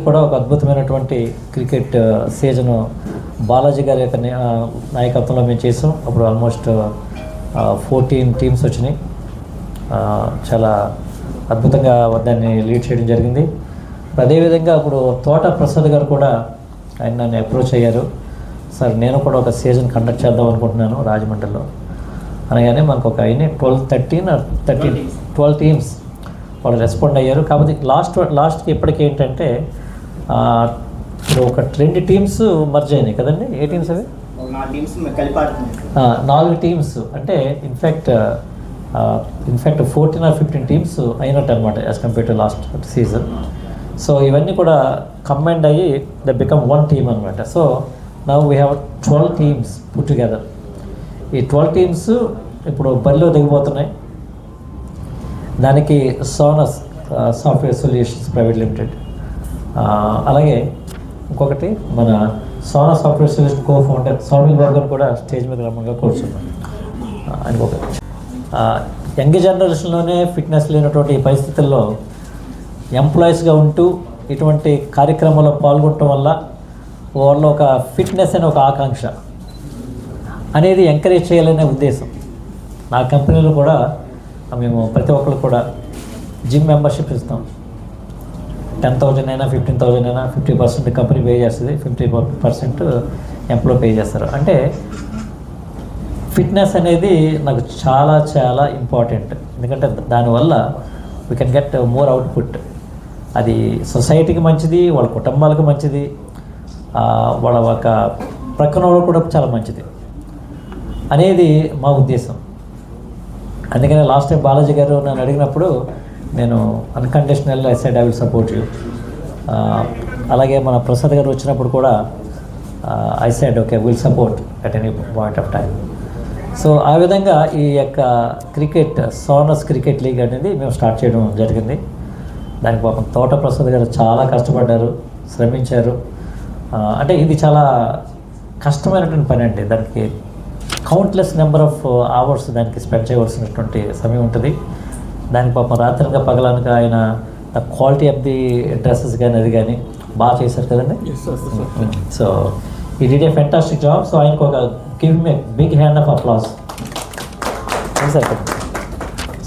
కూడా ఒక అద్భుతమైనటువంటి క్రికెట్ సీజను బాలాజీ గారి యొక్క నాయకత్వంలో మేము చేసాం. అప్పుడు ఆల్మోస్ట్ 14 టీమ్స్ వచ్చినాయి. చాలా అద్భుతంగా దాన్ని లీడ్ చేయడం జరిగింది. అదేవిధంగా ఇప్పుడు తోట ప్రసాద్ గారు కూడా ఆయన నన్ను అప్రోచ్ అయ్యారు. సార్ నేను కూడా ఒక సీజన్ కండక్ట్ చేద్దాం అనుకుంటున్నాను రాజమండ్రిలో అనగానే మనకు ఒక అయినాయి 12 టీమ్స్ వాళ్ళు రెస్పాండ్ అయ్యారు. కాకపోతే లాస్ట్కి ఇప్పటికి ఏంటంటే ఇప్పుడు ఒక 2 టీమ్స్ మర్జ్ అయినాయి కదండి. ఏ టీమ్స్ అవి? 4 టీమ్స్ అంటే ఇన్ఫ్యాక్ట్ 14 or 15 టీమ్స్ అయినట్టు అనమాట as compare to last season. So ఇవన్నీ కూడా కంబైన్డ్ అయ్యి ద బికమ్ 1 టీమ్ అనమాట. So now we have 12 teams put together. ఈ 12 టీమ్స్ ఇప్పుడు బరిలో దిగిపోతున్నాయి. దానికి Sonus software solutions private limited, అలాగే ఇంకొకటి మన Sonus software solution co founder Saumil Babu కూడా స్టేజ్ మీద రమ్మంగా కూర్చున్నాం. ఇంకొకటి యంగ్ జనరేషన్లోనే ఫిట్నెస్ లేనటువంటి ఈ పరిస్థితుల్లో ఎంప్లాయీస్గా ఉంటూ ఇటువంటి కార్యక్రమాల్లో పాల్గొనడం వల్ల వాళ్ళలో ఒక ఫిట్నెస్ అనే ఒక ఆకాంక్ష అనేది ఎంకరేజ్ చేయాలనే ఉద్దేశం. నా కంపెనీలో కూడా మేము ప్రతి ఒక్కరు కూడా జిమ్ మెంబర్షిప్ ఇస్తాం. 10,000 అయినా 15,000 అయినా 50% కంపెనీ పే చేస్తుంది, 50% ఎంప్లాయ్ పే చేస్తారు. అంటే ఫిట్నెస్ అనేది నాకు చాలా చాలా ఇంపార్టెంట్. ఎందుకంటే దానివల్ల we can get more output. అది సొసైటీకి మంచిది, వాళ్ళ కుటుంబాలకు మంచిది, వాళ్ళ ఒక ప్రక్కన వాళ్ళకు కూడా చాలా మంచిది అనేది మా ఉద్దేశం. అందుకనే లాస్ట్ టైం బాలాజీ గారు నన్ను అడిగినప్పుడు నేను unconditional I said I will support you. అలాగే మన ప్రసాద్ గారు వచ్చినప్పుడు కూడా I said okay will support at any point of time. So ఆ విధంగా ఈ యొక్క క్రికెట్ సోనస్ క్రికెట్ లీగ్ అనేది మేము స్టార్ట్ చేయడం జరిగింది. దానికి పాపం తోట ప్రసాద్ గారు చాలా కష్టపడ్డారు, శ్రమించారు. అంటే ఇది చాలా కష్టమైనటువంటి పని అండి. దానికి కౌంట్లెస్ నెంబర్ ఆఫ్ అవర్స్ దానికి స్పెండ్ చేయవలసినటువంటి సమయం ఉంటుంది. దానికి పాపం రాత్రిగా పగలనక ఆయన the quality of the dresses కానీ అది కానీ బాగా చేశారు కదండి. సో ఈ did a fantastic job. So ఆయనకు ఒక give me big hand of applause.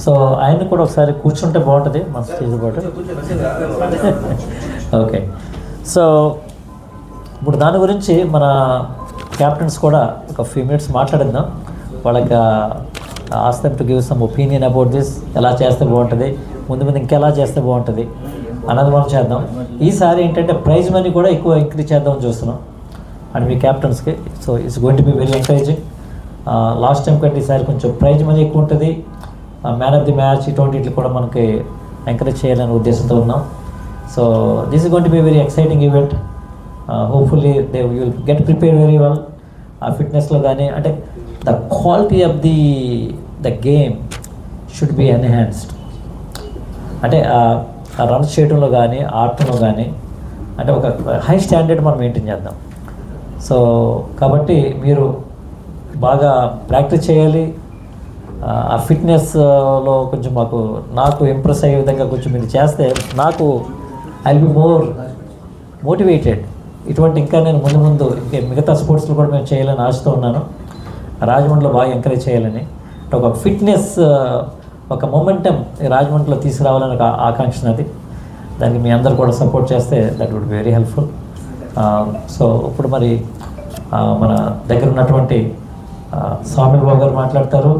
So ఆయన కూడా ఒకసారి కూర్చుంటే బాగుంటుంది మన స్టేజ్ పాటు. ఓకే, సో ఇప్పుడు దాని గురించి మన క్యాప్టెన్స్ కూడా ఒక ఫ్యూ మినిట్స్ మాట్లాడిద్దాం. వాళ్ళకి ask them to give some opinion about this. ఎలా చేస్తే బాగుంటుంది, ముందు ఇంకెలా చేస్తే బాగుంటుంది అన్నది మనం చేద్దాం. ఈసారి ఏంటంటే ప్రైజ్ మనీ కూడా ఎక్కువ ఇంక్రీజ్ చేద్దామని చూస్తున్నాం అండ్ మీ క్యాప్టెన్స్కి. So it's going to be very encouraging. Last time కంటే ఈసారి కొంచెం ప్రైజ్ మనీ ఎక్కువ ఉంటుంది. మ్యాన్ ఆఫ్ ది మ్యాచ్ ఇటువంటివి కూడా మనకి ఎంకరేజ్ చేయాలనే ఉద్దేశంతో ఉన్నాం. So this is going to be very exciting event. Hopefully they will get prepare very well. ఆ ఫిట్నెస్లో కానీ అంటే the quality of the game should be enhanced. అంటే రన్స్ చేయడంలో కానీ ఆడటంలో కానీ అంటే ఒక హై స్టాండర్డ్ మనం మెయింటైన్ చేద్దాం. సో కాబట్టి మీరు బాగా ప్రాక్టీస్ చేయాలి. ఆ ఫిట్నెస్లో కొంచెం నాకు ఇంప్రెస్ అయ్యే విధంగా కొంచెం మీరు చేస్తే నాకు I will be more motivated. ఇటువంటి ఇంకా నేను ముందు ఇంకా మిగతా స్పోర్ట్స్లో కూడా మేము చేయాలని ఆశతో ఉన్నాను. రాజమండ్రిలో బాగా ఎంకరేజ్ చేయాలని ఒక ఫిట్నెస్ ఒక మొమెంటం రాజమండ్రిలో తీసుకురావాలని ఒక ఆకాంక్ష అది. దానికి మీ అందరు కూడా సపోర్ట్ చేస్తే that would be very helpful. So ఇప్పుడు మరి మన దగ్గర ఉన్నటువంటి స్వామి బాబు గారు మాట్లాడతారు,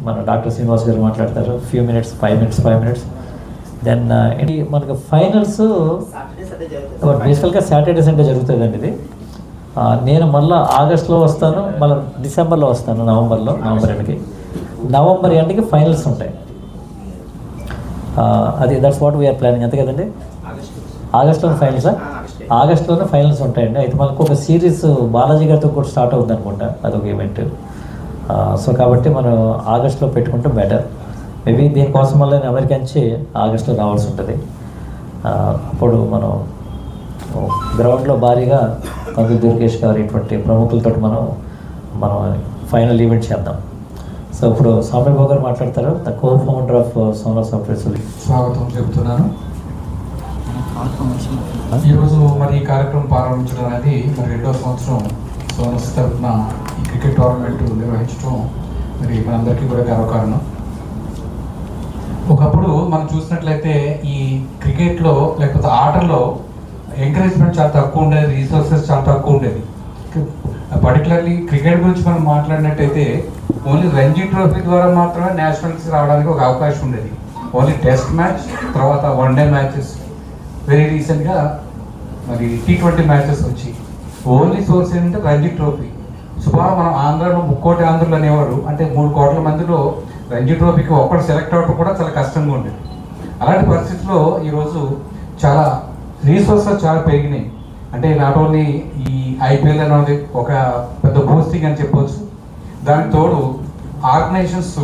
మన డాక్టర్ శ్రీనివాస్ గారు మాట్లాడతారు. 5 minutes. దెన్ మనకు ఫైనల్స్ బేసికల్గా సాటర్డే సండే జరుగుతుందండి ఇది. నేను మళ్ళీ ఆగస్టులో వస్తాను, మళ్ళీ డిసెంబర్లో వస్తాను, నవంబర్ ఎండ్కి ఫైనల్స్ ఉంటాయి. అది దట్స్ వాట్ వీఆర్ ప్లానింగ్, అంతే కదండి. ఆగస్టులోనే ఫైనల్స్ ఉంటాయండి. అయితే మనకు ఒక సిరీస్ బాలాజీ గారితో కూడా స్టార్ట్ అవుతుంది అనుకుంటా, అదొక ఈవెంట్. సో కాబట్టి మనం ఆగస్టులో పెట్టుకుంటే బెటర్. మేబీ దీనికోసం వల్ల నేను అమెరికా నుంచి ఆగస్టులో రావాల్సి ఉంటుంది. అప్పుడు మనం గ్రౌండ్లో భారీగా కందు దుర్గేష్ గారు ఇటువంటి ప్రముఖులతో మనం ఫైనల్ ఈవెంట్ చేద్దాం. సో ఇప్పుడు స్వామి బాబు గారు మాట్లాడతారు, the co founder of Sonus software solution. స్వాగతం చెబుతున్నాను. ఈరోజు మరి ఈ కార్యక్రమం ప్రారంభించడం అనేది మరి 2వ సంవత్సరం సోనస్ తరఫున ఈ క్రికెట్ టోర్నమెంట్ నిర్వహించడం మరి మనందరికీ కూడా గర్వకారణం. ఒకప్పుడు మనం చూసినట్లయితే ఈ క్రికెట్లో లేకపోతే ఆటల్లో ఎంకరేజ్మెంట్ చాలా తక్కువ ఉండేది, రీసోర్సెస్ చాలా తక్కువ ఉండేది. పర్టికులర్లీ క్రికెట్ గురించి మనం మాట్లాడినట్టయితే ఓన్లీ రంజీ ట్రోఫీ ద్వారా మాత్రమే నేషనల్స్ రావడానికి ఒక అవకాశం ఉండేది. ఓన్లీ టెస్ట్ మ్యాచ్, తర్వాత వన్డే మ్యాచెస్, వెరీ రీసెంట్గా మరి T20 మ్యాచెస్ వచ్చి ఓన్లీ సోర్స్ ఏంటంటే రంజీ ట్రోఫీ. సుమారు మనం ఆంధ్రాలో 3 కోట్ల ఆంధ్రులు అనేవారు, అంటే 3 కోట్ల మందిలో రంజీ ట్రోఫీకి ఒక్కడు సెలెక్ట్ అవ్వడం కూడా చాలా కష్టంగా ఉండేది. అలాంటి పరిస్థితుల్లో ఈరోజు చాలా రీసోర్సెస్ చాలా పెరిగినాయి. అంటే నాట్ ఓన్లీ ఈ IPL అనేది ఒక పెద్ద బూస్టింగ్ అని చెప్పొచ్చు, దానికి తోడు ఆర్గనైజేషన్స్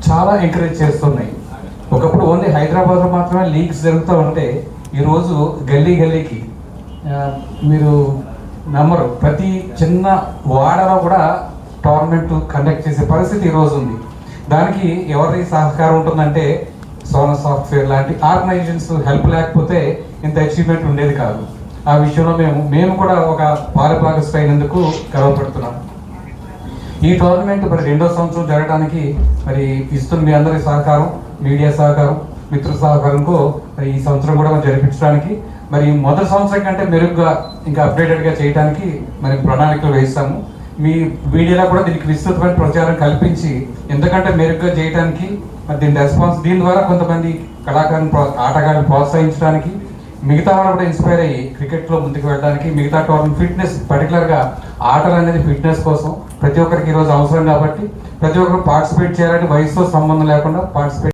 చాలా ఎంకరేజ్ చేస్తున్నాయి. ఒకప్పుడు ఓన్లీ హైదరాబాద్లో మాత్రమే లీగ్స్ జరుగుతూ ఉంటే ఈరోజు గల్లీ గల్లీకి మీరు నమ్మరు, ప్రతి చిన్న వాడలో కూడా టోర్నమెంట్ కండక్ట్ చేసే పరిస్థితి ఈరోజు ఉంది. దానికి ఎవరి సహకారం ఉంటుందంటే సోనస్ సాఫ్ట్వేర్ లాంటి ఆర్గనైజేషన్స్ హెల్ప్ లేకపోతే ఇంత అచీవ్మెంట్ ఉండేది కాదు. ఆ విషయంలో మేము కూడా ఒక పాలుభాగస్థ అయినందుకు గర్వపడుతున్నాం. ఈ టోర్నమెంట్ మరి 2వ సంవత్సరం జరగడానికి మరి ఇస్తున్న మీ అందరి సహకారం, మీడియా సహకారం, మిత్రుల సహకారంతో మరి ఈ సంవత్సరం కూడా మనం జరిపించడానికి మరి మొదటి సంవత్సరం కంటే మెరుగ్గా ఇంకా అప్డేటెడ్గా చేయడానికి మరి ప్రణాళికలు వేస్తాము. మీ మీడియాలో కూడా దీనికి విస్తృతమైన ప్రచారం కల్పించి ఎందుకంటే మెరుగ్గా చేయడానికి మరి దీని ద్వారా కొంతమంది కళాకారులను ఆటగాళ్ళని ప్రోత్సహించడానికి, మిగతా వాళ్ళు కూడా ఇన్స్పైర్ అయ్యి క్రికెట్లో ముందుకు వెళ్ళడానికి, మిగతా టోర్నమెంట్ ఫిట్నెస్, పర్టికులర్గా ఆటలు అనేది ఫిట్నెస్ కోసం ప్రతి ఒక్కరికి ఈరోజు అవసరం కాబట్టి ప్రతి ఒక్కరు పార్టిసిపేట్ చేయాలని వయసుతో సంబంధం లేకుండా పార్టిసిపేట్